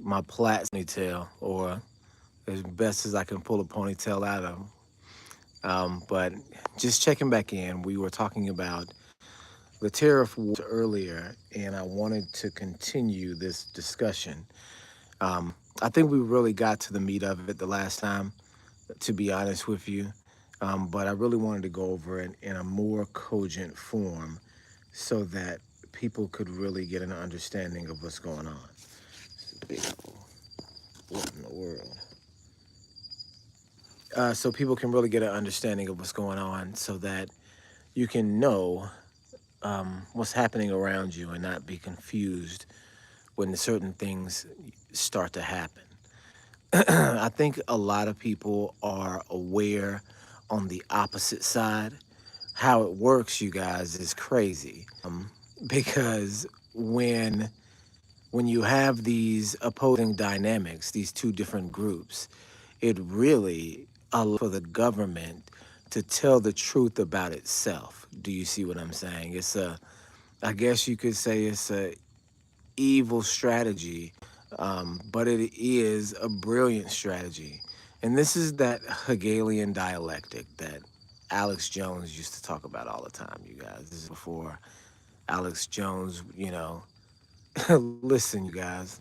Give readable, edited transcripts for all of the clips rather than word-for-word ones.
my plaits ponytail, or as best as I can pull a ponytail out of 'em. But just checking back in, we were talking about the tariff wars earlier, and I wanted to continue this discussion. I think we really got to the meat of it the last time, to be honest with you. But I really wanted to go over it in a more cogent form so that people could really get an understanding of what's going on. It's a big hole. What in the world? So people can really get an understanding of what's going on so that you can know what's happening around you and not be confused when certain things start to happen. I think a lot of people are aware on the opposite side. How it works, you guys, is crazy. Because when when you have these opposing dynamics, these two different groups, it really allows for the government to tell the truth about itself. Do you see what I'm saying? I guess you could say it's a evil strategy, but it is a brilliant strategy. And this is that Hegelian dialectic that Alex Jones used to talk about all the time, you guys. This is before Alex Jones, listen, you guys,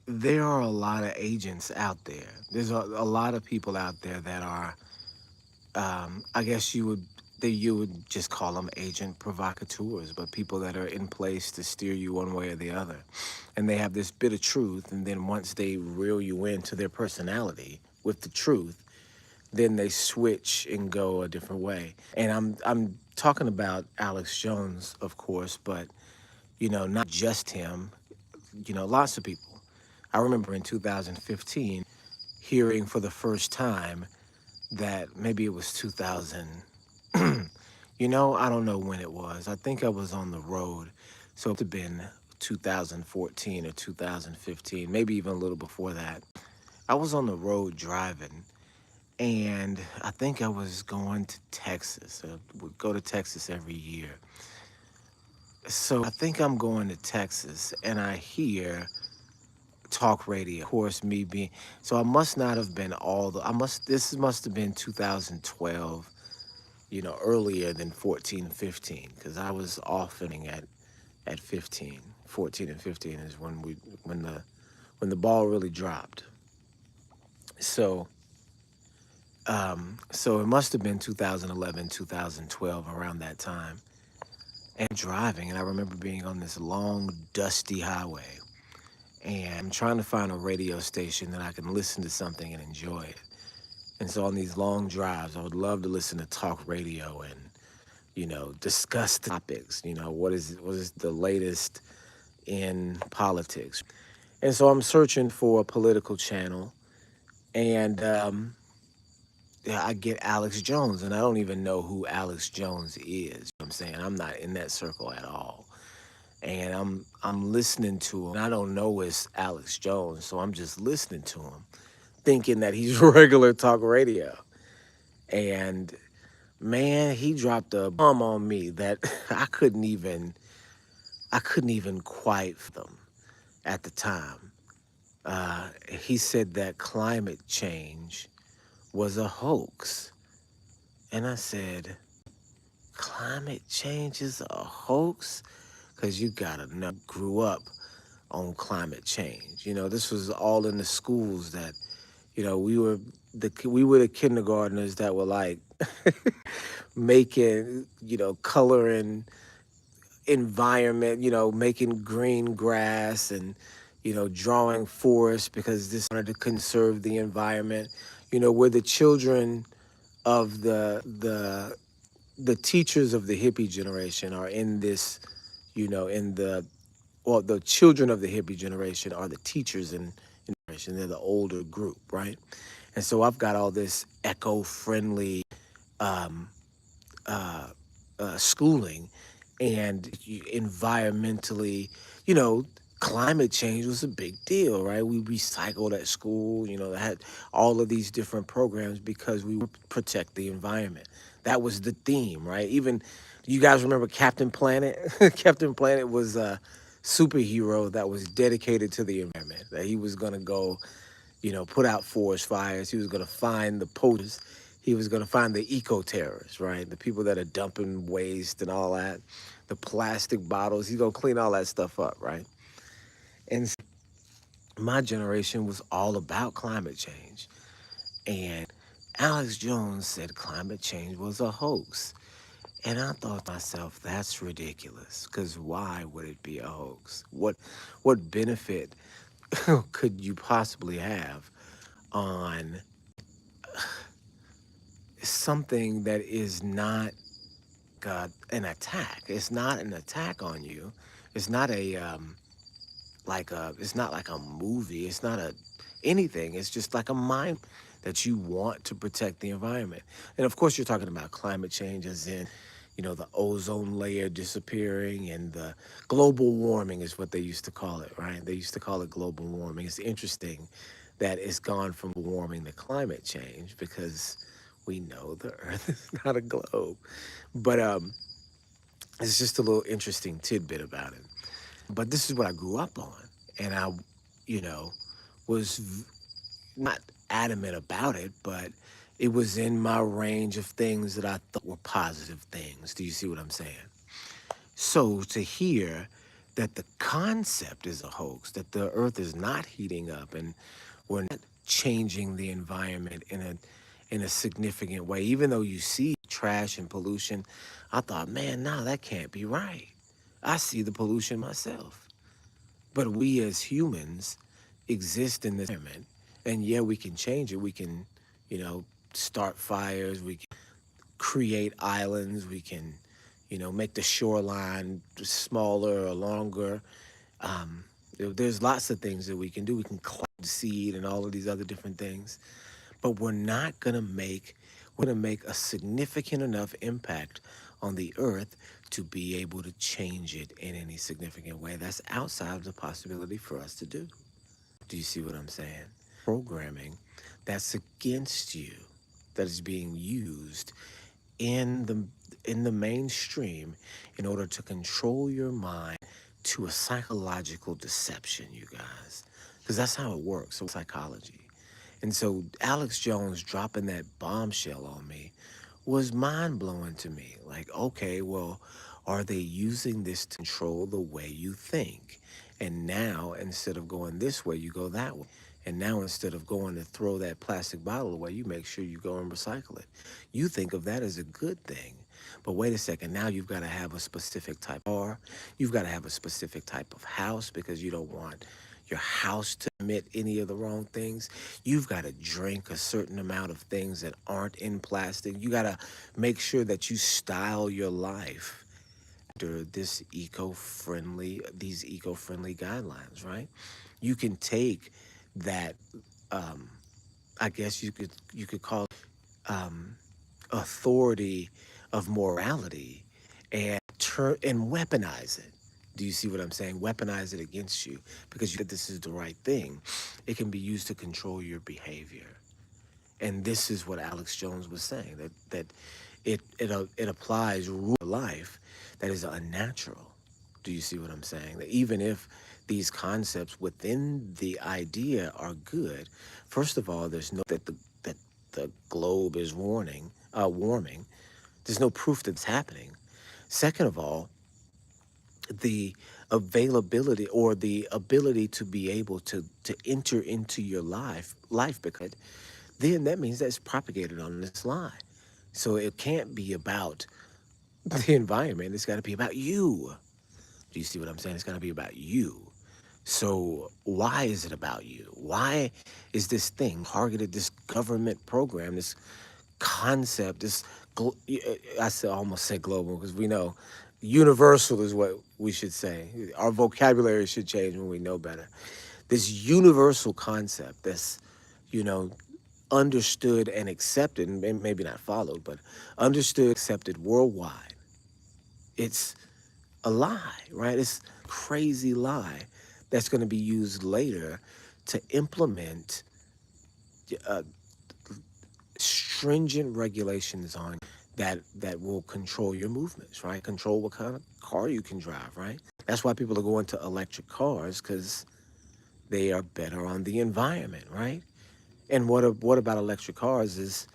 there are a lot of agents out there. There's a lot of people out there that are, I guess you would just call them agent provocateurs, but people that are in place to steer you one way or the other. And they have this bit of truth, and then once they reel you into their personality with the truth, then they switch and go a different way. And I'm talking about Alex Jones, of course, but not just him, lots of people. I remember in 2015 hearing for the first time that maybe it was 2000. I don't know when it was. I think I was on the road. So it must have been 2014 or 2015, maybe even a little before that. I was on the road driving, and I think I was going to Texas. I would go to Texas every year. So I think I'm going to Texas, and I hear talk radio. Of course, me being so I must not have been this must have been 2012, earlier than 14, 15, because I was often at 15. 14 and 15 is when the ball really dropped. So so it must have been 2011, 2012, around that time. And driving, and I remember being on this long, dusty highway, and I'm trying to find a radio station that I can listen to something and enjoy it. And so on these long drives, I would love to listen to talk radio and, discuss the topics, what is the latest in politics. And so I'm searching for a political channel, and yeah, I get Alex Jones, and I don't even know who Alex Jones is. You know what I'm saying? I'm not in that circle at all. And I'm listening to him. I don't know it's Alex Jones, so I'm just listening to him, thinking that he's regular talk radio. And man, he dropped a bomb on me that I couldn't even quite fathom at the time. He said that climate change was a hoax. And I said, climate change is a hoax? Because you gotta know, grew up on climate change. This was all in the schools that, we were the kindergartners that were like making, coloring environment, making green grass and, drawing forests because this wanted to conserve the environment. We're the children of the teachers of the hippie generation are in this, in the well, the children of the hippie generation are the teachers in generation. They're the older group, right? And so I've got all this eco-friendly um, uh, schooling and environmentally, you know, climate change was a big deal, right? We recycled at school, had all of these different programs because we would protect the environment. That was the theme, right? Even you guys remember Captain Planet? Captain Planet was superhero that was dedicated to the environment, that he was going to go, put out forest fires. He was going to find the poachers. He was going to find the eco-terrorists, right? The people that are dumping waste and all that, the plastic bottles. He's going to clean all that stuff up, right? And my generation was all about climate change. And Alex Jones said climate change was a hoax. And I thought to myself, that's ridiculous. Because why would it be a hoax? What benefit could you possibly have on something that is not an attack? It's not an attack on you. It's not it's not like a movie. It's not a anything. It's just like a mind that you want to protect the environment. And of course, you're talking about climate change, as in, the ozone layer disappearing, and the global warming is what they used to call it, right? They used to call it global warming. It's interesting that it's gone from warming to climate change, because we know the Earth is not a globe. But it's just a little interesting tidbit about it. But this is what I grew up on. And I, you know, was not adamant about it, but it was in my range of things that I thought were positive things. Do you see what I'm saying? So to hear that the concept is a hoax, that the earth is not heating up and we're not changing the environment in a significant way, even though you see trash and pollution, I thought, man, no, that can't be right. I see the pollution myself. But we as humans exist in this environment, and yeah, we can change it. We can, start fires. We can create islands. We can, make the shoreline smaller or longer. There's lots of things that we can do. We can cloud seed and all of these other different things. But we're gonna make a significant enough impact on the earth to be able to change it in any significant way. That's outside of the possibility for us to do. Do you see what I'm saying? Programming that's against you, that is being used in the mainstream in order to control your mind to a psychological deception, you guys. Because that's how it works, so psychology. And so Alex Jones dropping that bombshell on me was mind blowing to me. Like, okay, well, are they using this to control the way you think? And now, instead of going this way, you go that way. And now, instead of going to throw that plastic bottle away, you make sure you go and recycle it. You think of that as a good thing. But wait a second, now you've got to have a specific type of car. You've got to have a specific type of house, because you don't want your house to emit any of the wrong things. You've got to drink a certain amount of things that aren't in plastic. You got to make sure that you style your life after these eco-friendly guidelines, right? You can take that, I guess you could call it, authority of morality, and weaponize it. Do you see what I'm saying? Weaponize it against you because you said this is the right thing. It can be used to control your behavior. And this is what Alex Jones was saying, that it applies rule of life that is unnatural. Do you see what I'm saying? That even if these concepts within the idea are good, first of all, there's no that the globe is warming. There's no proof that's happening. Second of all, the availability or the ability to be able to enter into your life, because then that means that's propagated on this lie. So it can't be about the environment. It's got to be about you. Do you see what I'm saying? It's got to be about you. So why is it about you? Why is this thing targeted, this government program, this concept, almost say global, because we know universal is what we should say. Our vocabulary should change when we know better. This universal concept that's, you know, understood and accepted, and maybe not followed, but understood, accepted worldwide. It's a lie, right? It's a crazy lie that's going to be used later to implement uh, stringent regulations on that will control your movements, right? Control what kind of car you can drive, right? That's why people are going to electric cars, because they are better on the environment, right? And what about electric cars is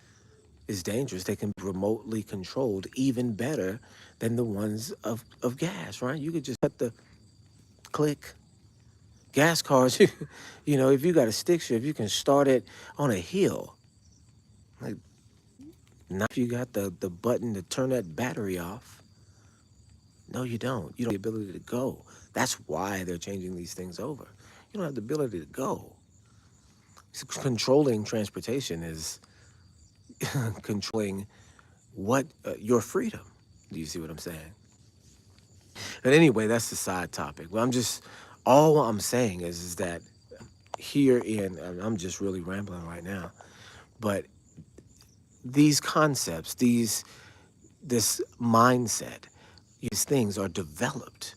dangerous. They can be remotely controlled even better than the ones of gas, right? You could just cut the click. Gas cars, you know, if you got a stick shift, you can start it on a hill. Like, not if you got the button to turn that battery off. No, you don't. You don't have the ability to go. That's why they're changing these things over. You don't have the ability to go. Controlling transportation is controlling what your freedom. Do you see what I'm saying? But anyway, that's the side topic. Well, all I'm saying is that here in, and I'm just really rambling right now, but these concepts, this mindset, these things are developed.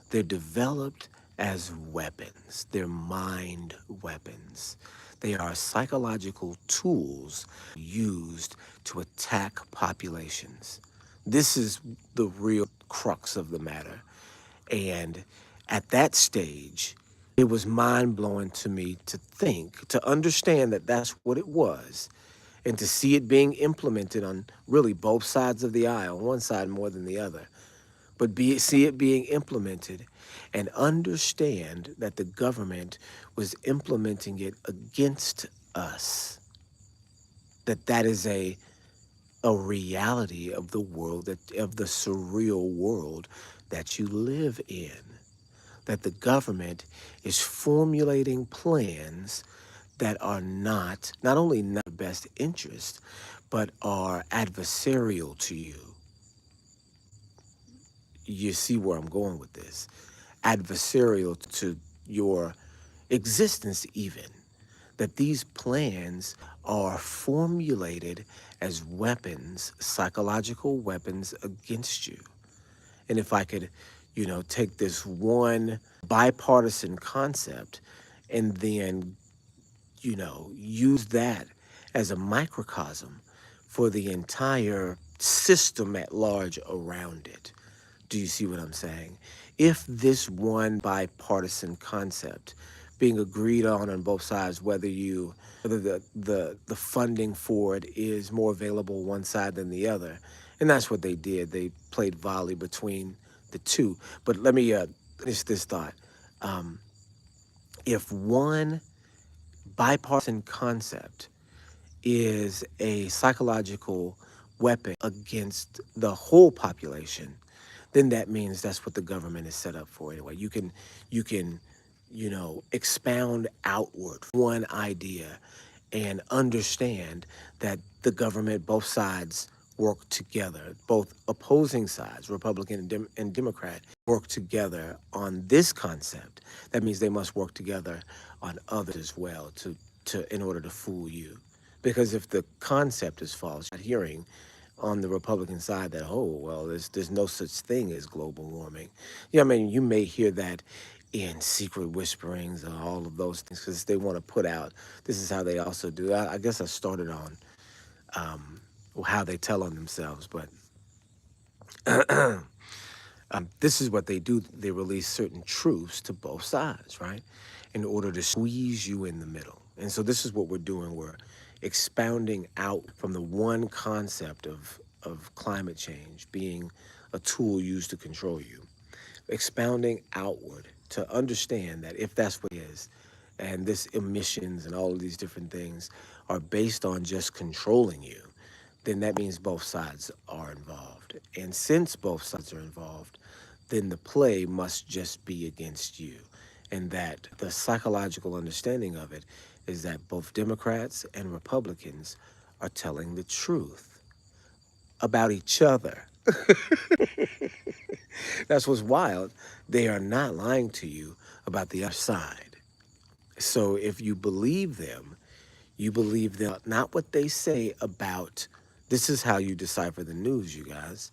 They're developed as weapons. They're mind weapons. They are psychological tools used to attack populations. This is the real crux of the matter. And at that stage, it was mind blowing to me to think, to understand that that's what it was, and to see it being implemented on really both sides of the aisle, one side more than the other, but see it being implemented and understand that the government was implementing it against us. That is a reality of the world, of the surreal world that you live in. That the government is formulating plans that are not only not best interest, but are adversarial to you. You see where I'm going with this. Adversarial to your existence, even. That these plans are formulated as weapons, psychological weapons against you. And if I could, take this one bipartisan concept and then, use that as a microcosm for the entire system at large around it. Do you see what I'm saying? If this one bipartisan concept being agreed on both sides, whether the funding for it is more available one side than the other, and that's what they did. They played volley between the two. But let me finish this thought. Um, if one bipartisan concept is a psychological weapon against the whole population, then that means that's what the government is set up for anyway. You can expound outward one idea and understand that the government, both sides work together, both opposing sides, Republican and Democrat, work together on this concept. That means they must work together on others as well in order to fool you. Because if the concept is false, you're hearing on the Republican side that, oh, well, there's no such thing as global warming. Yeah, I mean, you may hear that in secret whisperings and all of those things because they want to put out, this is how they also do. I guess I started on how they tell on themselves, but this is what they do. They release certain truths to both sides, right, in order to squeeze you in the middle. And so this is what we're doing. We're expounding out from the one concept of climate change being a tool used to control you, expounding outward to understand that if that's what it is, and this emissions and all of these different things are based on just controlling you, then that means both sides are involved. And since both sides are involved, then the play must just be against you. And that the psychological understanding of it is that both Democrats and Republicans are telling the truth about each other. That's what's wild. They are not lying to you about the other side. So if you believe them, not what they say about, this is how you decipher the news, you guys.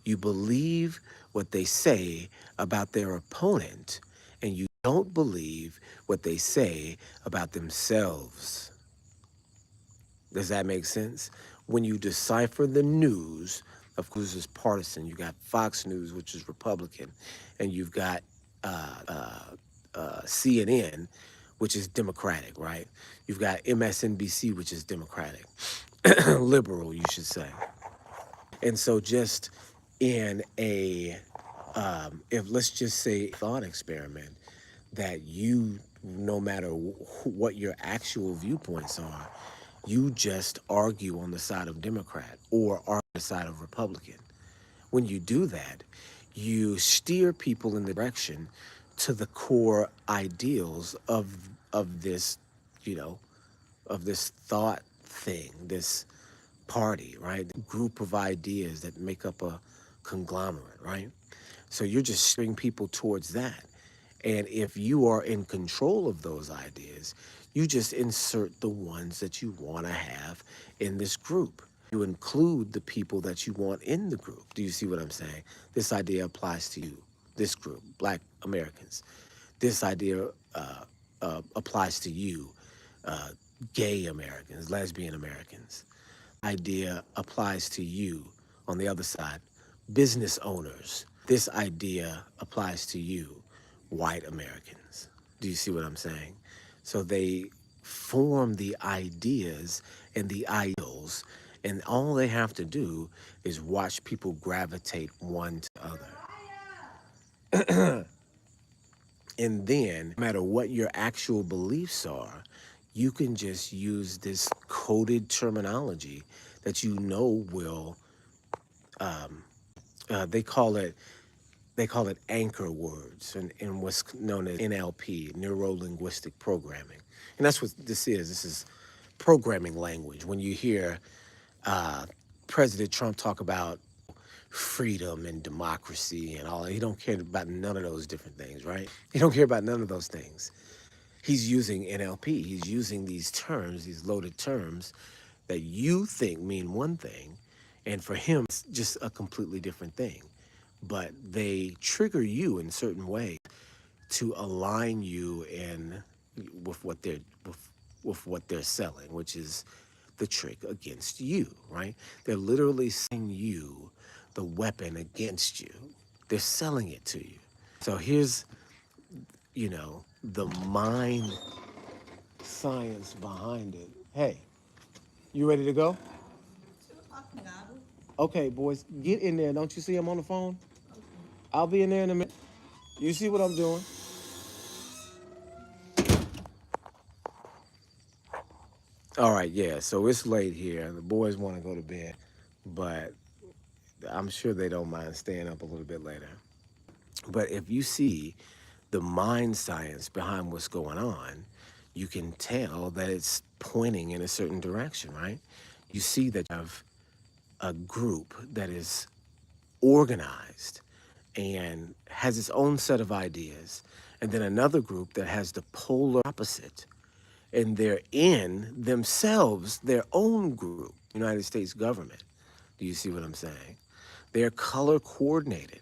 You believe what they say about their opponent, and you don't believe what they say about themselves. Does that make sense? when you decipher the news, of course, is partisan. You got Fox News, which is Republican, and you've got CNN, which is Democratic, right? You've got MSNBC, which is Democratic, liberal, you should say. And so, just in a, if let's just say thought experiment, that you, no matter what your actual viewpoints are, you just argue on the side of Democrat or on the side of Republican. When you do that, you steer people in the direction to the core ideals of this, you know, of this thought thing, this party, right? Group of ideas that make up a conglomerate, right? So you're just steering people towards that. And if you are in control of those ideas, you just insert the ones that you want to have in this group. You include the people that you want in the group. Do you see what I'm saying? This idea applies to you, this group, Black Americans. This idea applies to you, uh, gay Americans, lesbian Americans. Idea applies to you on the other side, business owners. This idea applies to you, white Americans. Do you see what I'm saying? So they form the ideas and the ideals, and all they have to do is watch people gravitate one to the other. And then, no matter what your actual beliefs are, you can just use this coded terminology that you know will, they call it anchor words and what's known as NLP, neuro linguistic programming. And that's what this is. This is programming language. When you hear President Trump talk about freedom and democracy and all, he don't care about none of those different things, right? He don't care about none of those things. He's using NLP. He's using these terms, these loaded terms that you think mean one thing, and for him, it's just a completely different thing. But they trigger you in certain ways to align you in with what they're with what they're selling, which is the trick against you, right? They're literally selling you the weapon against you. They're selling it to you. So here's, the mind science behind it. Hey, you ready to go? Okay, boys, get in there. Don't you see I'm on the phone? I'll be in there in a minute. You see what I'm doing? All right, yeah. So it's late here. The boys want to go to bed, but I'm sure they don't mind staying up a little bit later. But if you see the mind science behind what's going on, you can tell that it's pointing in a certain direction, right? You see that you have a group that is organized and has its own set of ideas, and then another group that has the polar opposite, and they're in themselves their own group, United States government. Do you see what I'm saying? They're color coordinated.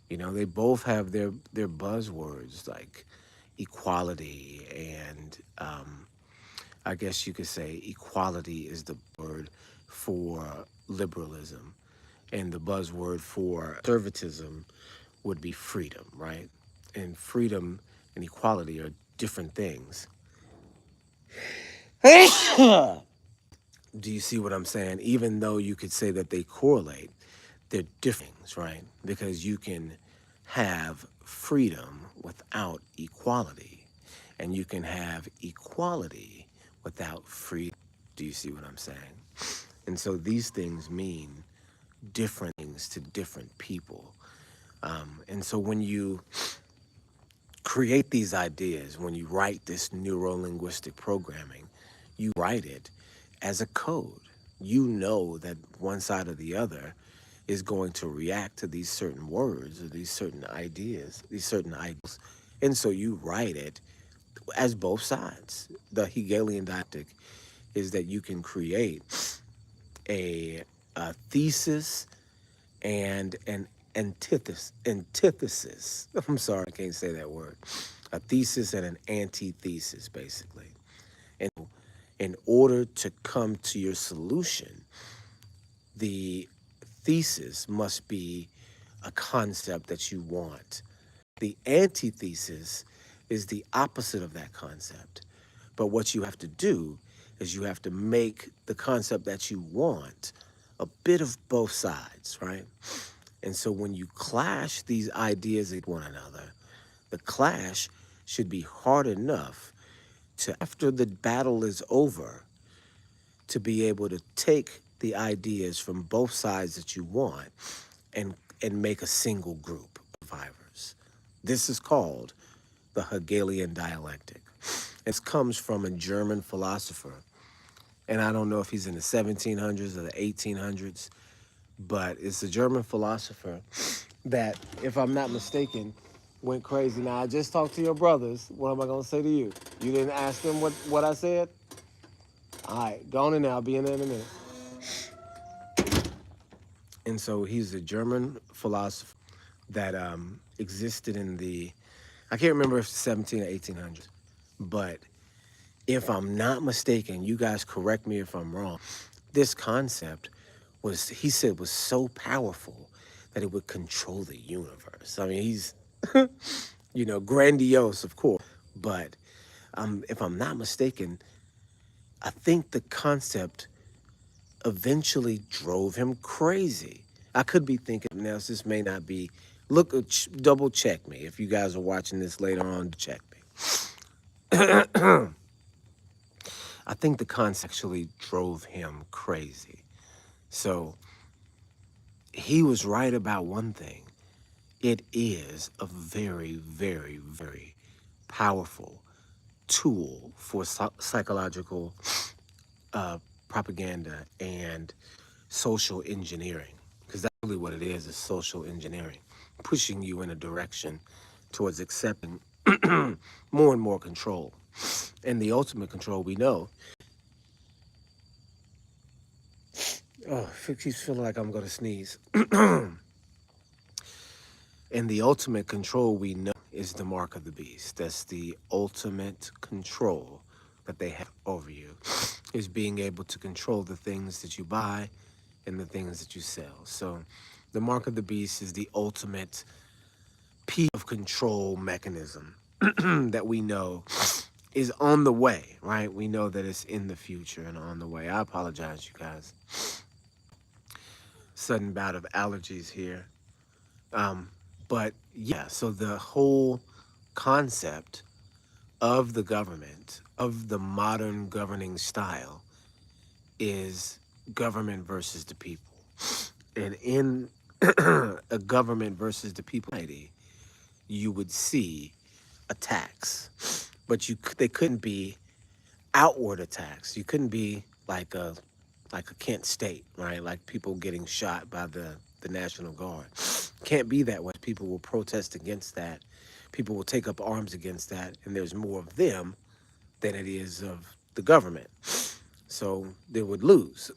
They both have their buzzwords like equality and I guess you could say equality is the word for liberalism, and the buzzword for conservatism would be freedom, right? And freedom and equality are different things. Do you see what I'm saying? Even though you could say that they correlate, they're different things, right? Because you can have freedom without equality, and you can have equality without freedom. Do you see what I'm saying? And so these things mean different things to different people. And so when you create these ideas, when you write this neuro-linguistic programming, you write it as a code. You know that one side or the other is going to react to these certain words or these certain ideas, these certain ideals. And so you write it as both sides. The Hegelian dialectic is that you can create a thesis and an antithesis. I'm sorry, I can't say that word. A thesis and an antithesis, basically. And in order to come to your solution, The thesis must be a concept that you want. The antithesis is the opposite of that concept. But what you have to do is you have to make the concept that you want a bit of both sides, right? And so when you clash these ideas with one another, the clash should be hard enough to, after the battle is over, to be able to take the ideas from both sides that you want and make a single group of survivors. This is called the Hegelian dialectic. It comes from a German philosopher, and I don't know if he's in the 1700s or the 1800s, but it's a German philosopher that, if I'm not mistaken, went crazy. Now, I just talked to your brothers. What am I going to say to you? You didn't ask them what I said? All right, go on in there. I'll be in there in a minute. And so he's a German philosopher that existed in the, I can't remember if it's 17 or 1800s, but if I'm not mistaken, you guys correct me if I'm wrong, this concept was, he said, was so powerful that it would control the universe. I mean, he's, grandiose, of course, but if I'm not mistaken, I think the concept eventually drove him crazy. I could be thinking now, this may not be, look, double check me. If you guys are watching this later on, check me. I think the concept actually drove him crazy. So he was right about one thing. It is a very, very, very powerful tool for psychological propaganda and social engineering, because that's really what it is social engineering, pushing you in a direction towards accepting more and more control. And the ultimate control, we know, oh, it keeps feeling like I'm going to sneeze. And the ultimate control, we know, is the mark of the beast. That's the ultimate control that they have over you, is being able to control the things that you buy and the things that you sell. So the mark of the beast is the ultimate piece of control mechanism that we know is on the way, right? We know that it's in the future and on the way. I apologize, you guys. Sudden bout of allergies here. But yeah, so the whole concept of the government, of the modern governing style, is government versus the people. And in a government versus the people society, you would see attacks, but they couldn't be outward attacks. You couldn't be like a Kent State, right? Like people getting shot by the National Guard. Can't be that way. People will protest against that. People will take up arms against that, and there's more of them than it is of the government. So they would lose.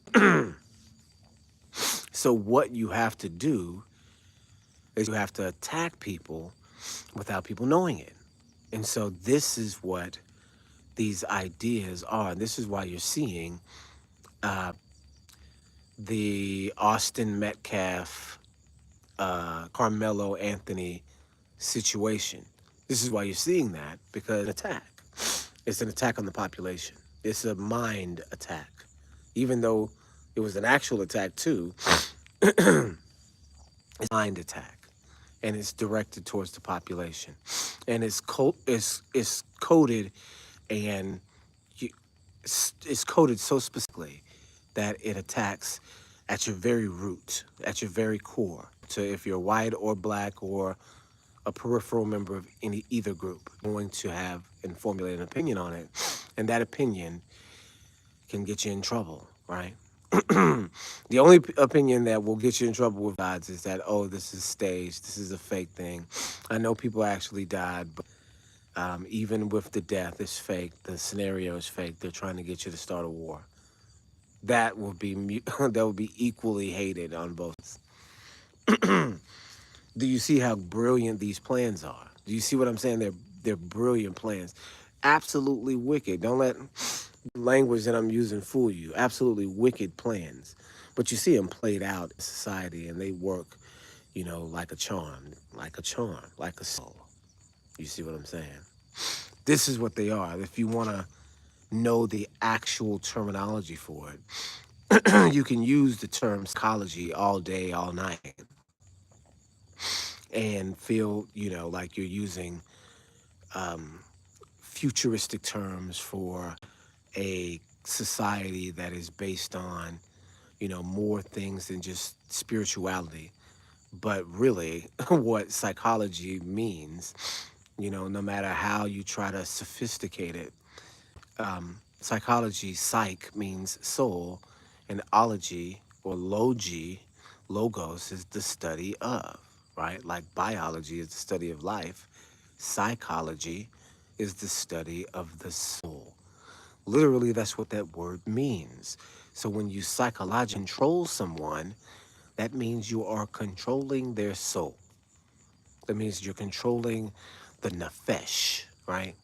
So what you have to do is you have to attack people without people knowing it. And so this is what these ideas are. And this is why you're seeing the Austin Metcalf, Carmelo Anthony situation. This is why you're seeing that, because it's an attack on the population. It's a mind attack. Even though it was an actual attack too, it's a mind attack. And it's directed towards the population. And it's coded, and it's coded so specifically that it attacks at your very root, at your very core. So if you're white or black or a peripheral member of either group, going to have and formulate an opinion on it, and that opinion can get you in trouble, right? The only opinion that will get you in trouble with odds is that, oh, this is staged, this is a fake thing. I know people actually died, but even with the death, it's fake. The scenario is fake. They're trying to get you to start a war. That will be equally hated on both. Do you see how brilliant these plans are? Do you see what I'm saying? They're brilliant plans. Absolutely wicked. Don't let language that I'm using fool you. Absolutely wicked plans. But you see them played out in society, and they work, like a charm, like a soul. You see what I'm saying? This is what they are. If you want to know the actual terminology for it, you can use the term psychology all day, all night, and feel, like you're using um, futuristic terms for a society that is based on, more things than just spirituality. But really, what psychology means, no matter how you try to sophisticate it, psychology, psych means soul, and ology or logi, logos is the study of, right? Like biology is the study of life, psychology is the study of the soul. Literally, that's what that word means. So when you psychologically control someone, that means you are controlling their soul. That means you're controlling the nefesh, right?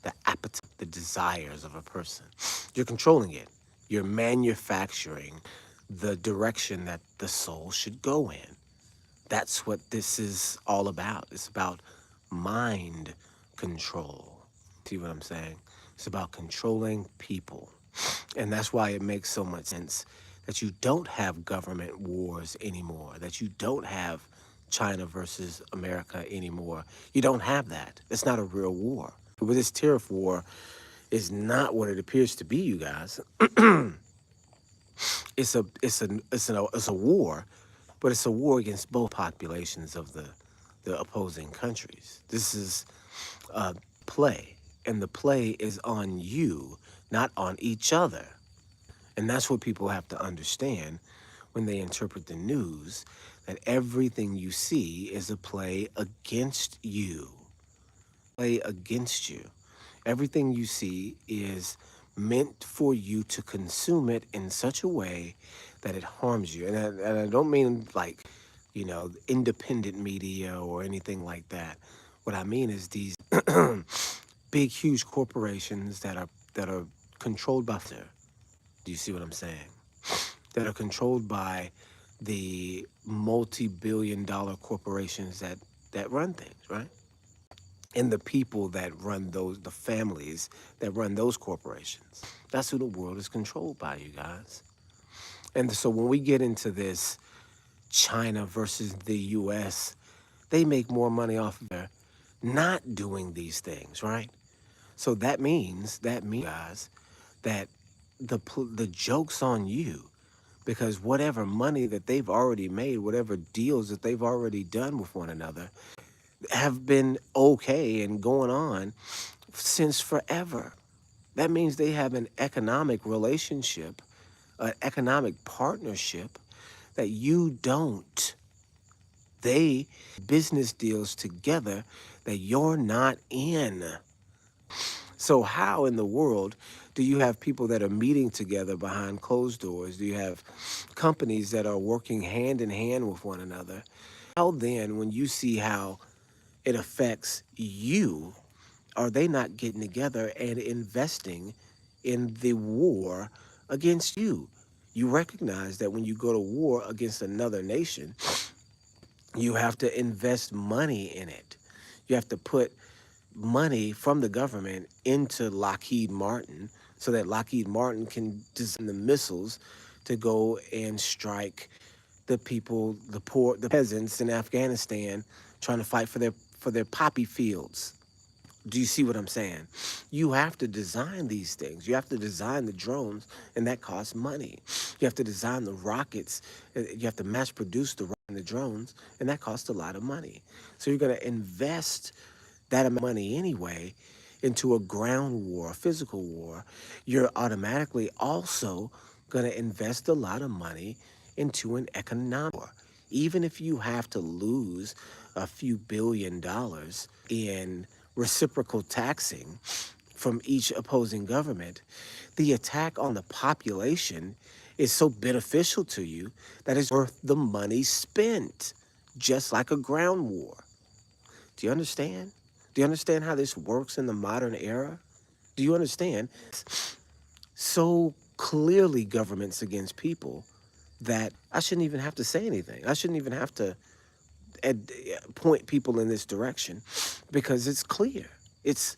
The appetite, the desires of a person. You're controlling it. You're manufacturing the direction that the soul should go in. That's what this is all about. It's about mind control. See what I'm saying? It's about controlling people. And that's why it makes so much sense that you don't have government wars anymore, that you don't have China versus America anymore. You don't have that. It's not a real war. But this tariff war is not what it appears to be, you guys. It's a war, but it's a war against both populations of the opposing countries. This is play, and the play is on you, not on each other. And that's what people have to understand when they interpret the news, that everything you see is a play against you. Play against you. Everything you see is meant for you to consume it in such a way that it harms you. And I don't mean like, independent media or anything like that. What I mean is these big, huge corporations that are controlled by fear. Do you see what I'm saying? That are controlled by the multi-billion-dollar corporations that run things, right? And the people that run the families that run those corporations. That's who the world is controlled by, you guys. And so when we get into this China versus the US, they make more money off of their not doing these things, right? So that means, guys, that the joke's on you, because whatever money that they've already made, whatever deals that they've already done with one another, have been okay and going on since forever. That means they have an economic relationship, an economic partnership that you don't. They business deals together that you're not in. So how in the world do you have people that are meeting together behind closed doors? Do you have companies that are working hand in hand with one another? How then, when you see how it affects you, are they not getting together and investing in the war against you? You recognize that when you go to war against another nation, you have to invest money in it. You have to put money from the government into Lockheed Martin so that Lockheed Martin can design the missiles to go and strike the people, the poor, the peasants in Afghanistan trying to fight for their poppy fields. Do you see what I'm saying? You have to design these things. You have to design the drones, and that costs money. You have to design the rockets. You have to mass produce the drones, and that costs a lot of money. So you're going to invest that amount of money anyway into a ground war, a physical war. You're automatically also going to invest a lot of money into an economic war. Even if you have to lose a few $billions in reciprocal taxing from each opposing government, the attack on the population is so beneficial to you that it's worth the money spent, just like a ground war. Do you understand? Do you understand how this works in the modern era? Do you understand? So clearly governments against people that I shouldn't even have to say anything. I shouldn't even have to point people in this direction because it's clear. It's,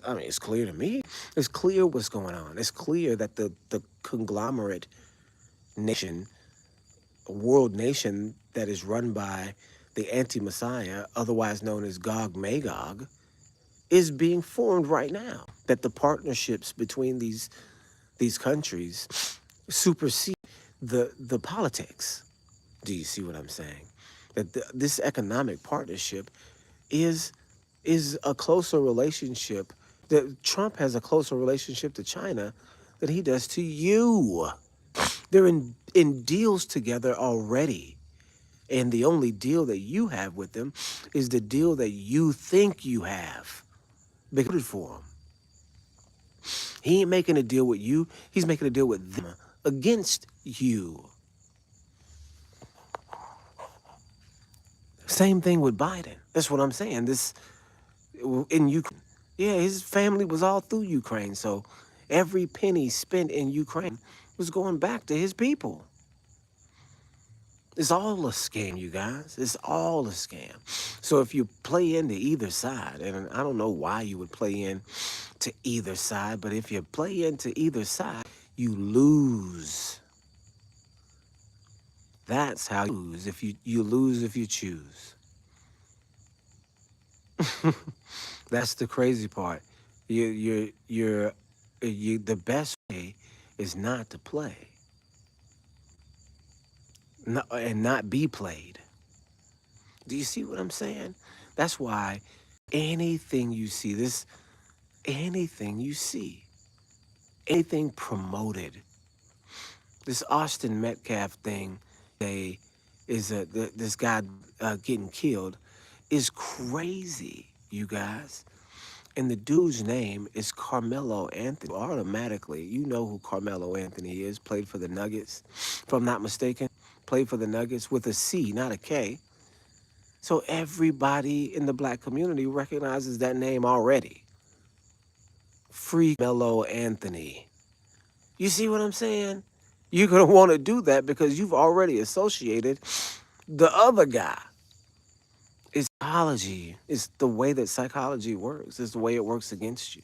I mean, it's clear to me. It's clear what's going on. It's clear that the conglomerate nation, a world nation that is run by the anti-Messiah, otherwise known as Gog Magog, is being formed right now. That the partnerships between these countries supersede the politics. Do you see what I'm saying? That this economic partnership is is a closer relationship. That Trump has a closer relationship to China than he does to you. They're in deals together already. And the only deal that you have with them is the deal that you think you have. Because you voted for him. He ain't making a deal with you. He's making a deal with them against you. Same thing with Biden. That's what I'm saying. This in Ukraine. Yeah, his family was all through Ukraine. So every penny spent in Ukraine was going back to his people. It's all a scam, you guys. It's all a scam. So if you play into either side, and I don't know why you would play in to either side, but if you play into either side, you lose. That's how you lose. If you lose if you choose. That's the crazy part. You the best way is not to play. And not be played. Do you see what I'm saying? That's why anything you see, anything you see, anything promoted, this Austin Metcalf thing, this guy getting killed, is crazy, you guys. And the dude's name is Carmelo Anthony. Automatically, you know who Carmelo Anthony is. Played for the Nuggets, if I'm not mistaken. Played for the Nuggets with a C, not a K. So everybody in the black community recognizes that name already. Free Carmelo Anthony. You see what I'm saying? You're going to want to do that because you've already associated the other guy. It's psychology. It's the way that psychology works. It's the way it works against you.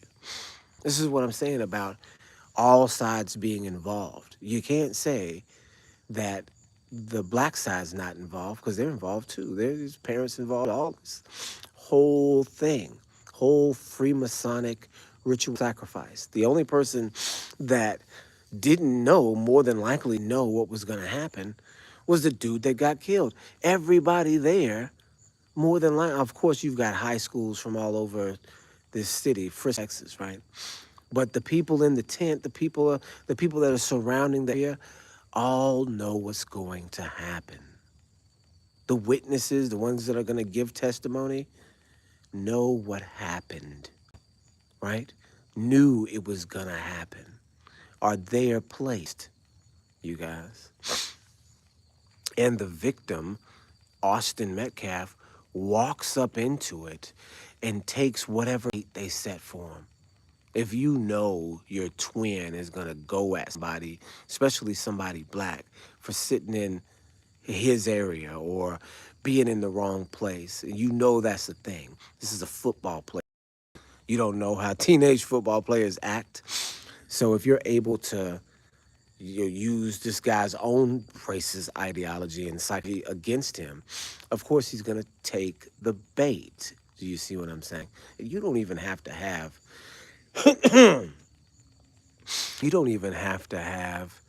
This is what I'm saying about all sides being involved. You can't say that the black side's not involved because they're involved too. There's parents involved, all this whole thing, whole Freemasonic ritual sacrifice. The only person that didn't know, more than likely know what was going to happen, was the dude that got killed. Everybody there, more than likely, of course, you've got high schools from all over this city, Frisco, Texas, right? But the people in the tent, the people that are surrounding the area, all know what's going to happen. The witnesses, the ones that are going to give testimony, know what happened, right? Knew it was going to happen. Are there placed, you guys. And the victim, Austin Metcalf, walks up into it and takes whatever they set for him. If you know your twin is going to go at somebody, especially somebody black, for sitting in his area or being in the wrong place, and you know that's the thing. This is a football player. You don't know how teenage football players act. So if you're able to use this guy's own racist ideology and psyche against him, of course he's going to take the bait. Do you see what I'm saying? You don't even have to have you don't even have to have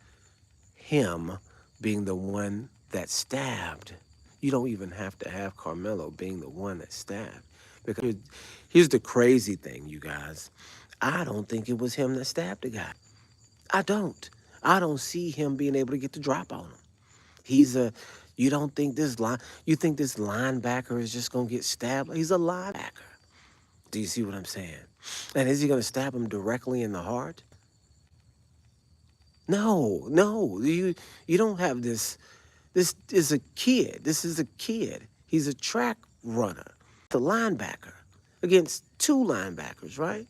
him being the one that stabbed. You don't even have to have Carmelo being the one that stabbed. Because here's the crazy thing, you guys. I don't think it was him that stabbed the guy. I don't. I don't see him being able to get the drop on him. You don't think you think this linebacker is just going to get stabbed? He's a linebacker. Do you see what I'm saying? And is he going to stab him directly in the heart? No. You don't have this. This is a kid. This is a kid. He's a track runner, the linebacker, against two linebackers, right?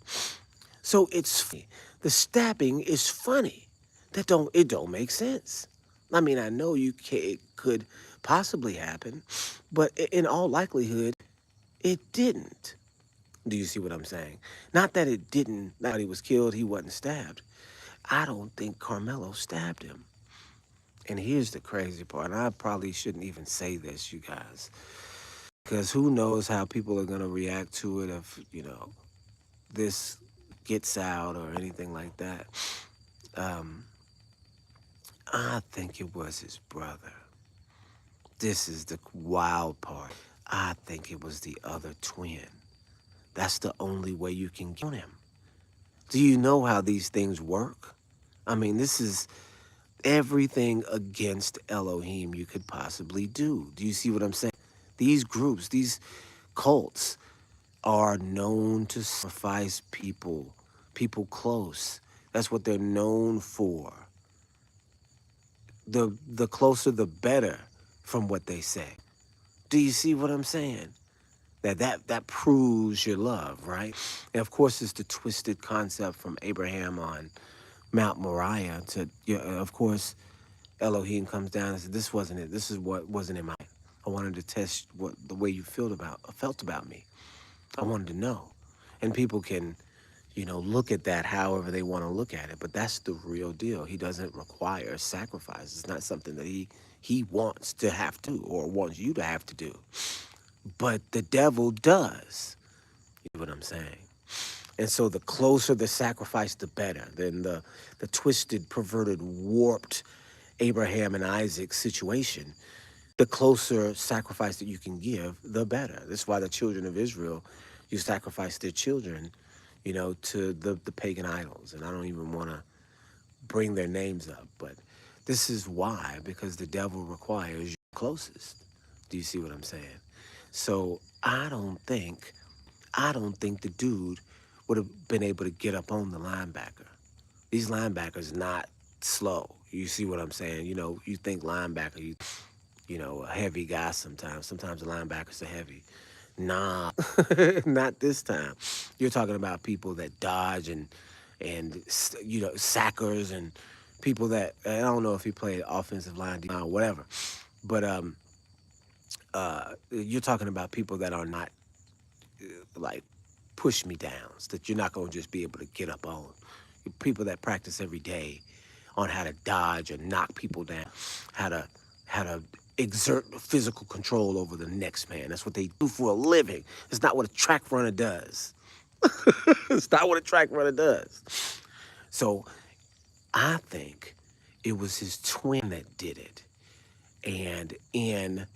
So it's funny. The stabbing is funny. It don't make sense. I mean, I know it could possibly happen, but in all likelihood, it didn't. Do you see what I'm saying? Not that it didn't, not he was killed, he wasn't stabbed. I don't think Carmelo stabbed him. And here's the crazy part, and I probably shouldn't even say this, you guys, because who knows how people are going to react to it if, this gets out or anything like that. Um, I think it was his brother. This is the wild part. I think it was the other twin. That's the only way you can get on him. Do you know how these things work? I mean, this is everything against Elohim you could possibly do. Do you see what I'm saying? These groups, these cults are known to sacrifice people close. That's what they're known for. The closer the better, from what they say. Do you see what I'm saying? That proves your love, right? And of course, it's the twisted concept from Abraham on Mount Moriah to, of course, Elohim comes down and says, "This wasn't it. This is what wasn't in my. I wanted to test the way you felt about me. I wanted to know." And people can, look at that however they want to look at it, but that's the real deal. He doesn't require sacrifice. It's not something that he wants to have to or wants you to have to do. But the devil does. You know what I'm saying? And so the closer the sacrifice, the better. Then the twisted, perverted, warped Abraham and Isaac situation, the closer sacrifice that you can give, the better. That's why the children of Israel, you sacrifice their children, to the pagan idols. And I don't even want to bring their names up, but this is why, because the devil requires you closest. Do you see what I'm saying? So I don't think the dude would have been able to get up on the linebacker. These linebackers not slow. You see what I'm saying? You think linebacker, a heavy guy sometimes. Sometimes the linebackers are heavy. Nah, not this time. You're talking about people that dodge and sackers and people that, I don't know if he played offensive line, whatever. But you're talking about people that are not like push me downs, that you're not going to just be able to get up on. People that practice every day on how to dodge or knock people down, how to exert physical control over the next man. That's what they do for a living. It's not what a track runner does. It's not what a track runner does. So I think it was his twin that did it. And in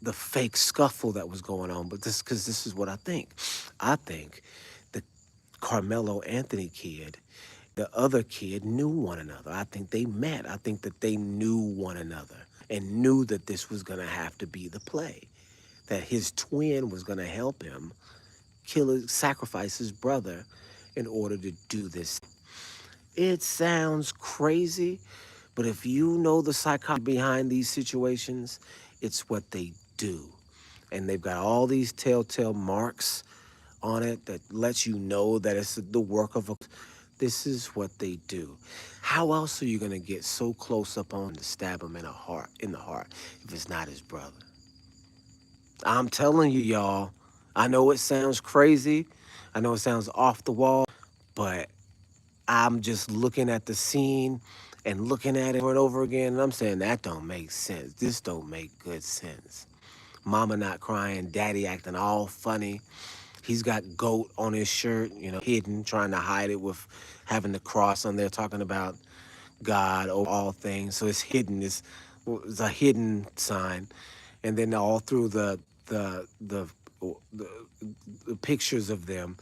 the fake scuffle that was going on, but because this is what I think. I think the Carmelo Anthony kid, the other kid, knew one another. I think they met. I think that they knew one another and knew that this was going to have to be the play, that his twin was going to help him sacrifice his brother in order to do this. It sounds crazy, but if you know the psychology behind these situations, it's what they do. And they've got all these telltale marks on it that lets you know that it's the work of a. This is what they do. How else are you gonna get so close up on to stab him in the heart, if it's not his brother? I'm telling you, y'all. I know it sounds crazy. I know it sounds off the wall, but I'm just looking at the scene and looking at it over and over again, and I'm saying that don't make sense. This don't make good sense. Mama not crying, daddy acting all funny. He's got goat on his shirt, hidden, trying to hide it with having the cross on there, talking about God over all things. So it's hidden. It's a hidden sign. And then all through the pictures of them,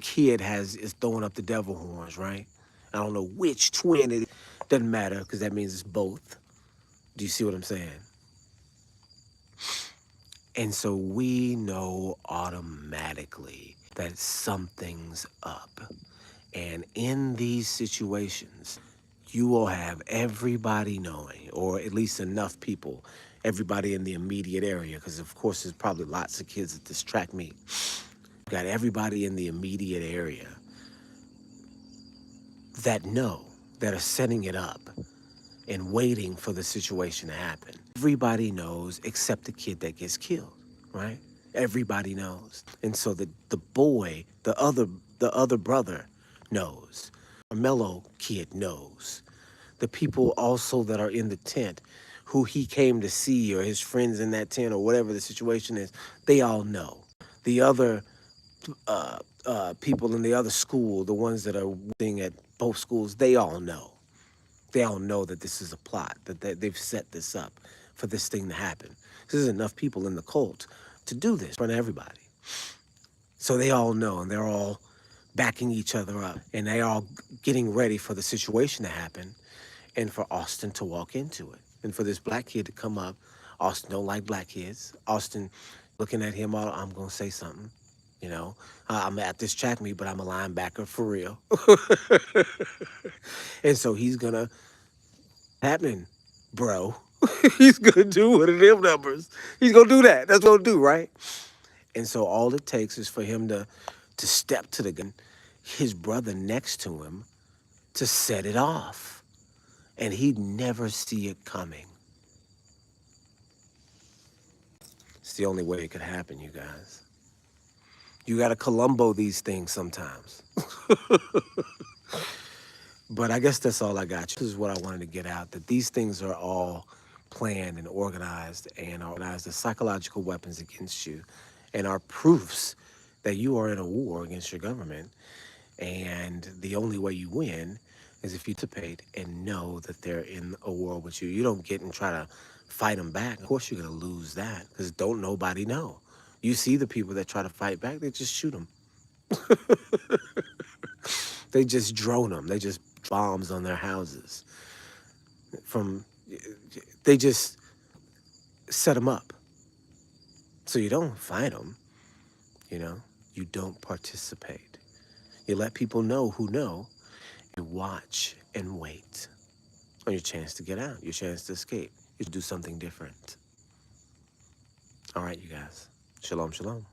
kid is throwing up the devil horns, right? I don't know which twin it is. Doesn't matter, because that means it's both. Do you see what I'm saying? And so we know automatically that something's up. And in these situations, you will have everybody knowing, or at least enough people, everybody in the immediate area, because of course there's probably lots of kids at this track meet. Got everybody in the immediate area that know, that are setting it up and waiting for the situation to happen. Everybody knows except the kid that gets killed, right? Everybody knows. And so the boy, the other brother knows. Mellow kid knows. The people also that are in the tent who he came to see, or his friends in that tent, or whatever the situation is, they all know. The other people in the other school, the ones that are working at both schools, they all know. They all know that this is a plot, that they've set this up for this thing to happen. There's enough people in the cult to do this in front of everybody. So they all know, and they're all backing each other up, and they all getting ready for the situation to happen, and for Austin to walk into it, and for this black kid to come up. Austin don't like black kids. Austin looking at him, all, I'm gonna say something. You know, I'm at this track meet, but I'm a linebacker for real. And so he's gonna happening, bro. He's gonna do one of them numbers. He's gonna do that. That's what he'll do, right? And so all it takes is for him to step to the gun, his brother next to him, to set it off. And he'd never see it coming. It's the only way it could happen, you guys. You gotta Columbo these things sometimes. But I guess that's all I got. This is what I wanted to get out, that these things are all planned and organized as psychological weapons against you, and are proofs that you are in a war against your government. And the only way you win is if you participate and know that they're in a war with you. You don't get and try to fight them back. Of course you're gonna lose that, because don't nobody know. You see the people that try to fight back, they just shoot them. They just drone them. They just bombs on their houses. They just set them up. So you don't fight them, you know? You don't participate. You let people know who know. You watch and wait on your chance to get out, your chance to escape. You should do something different. All right, you guys. Shalom, shalom.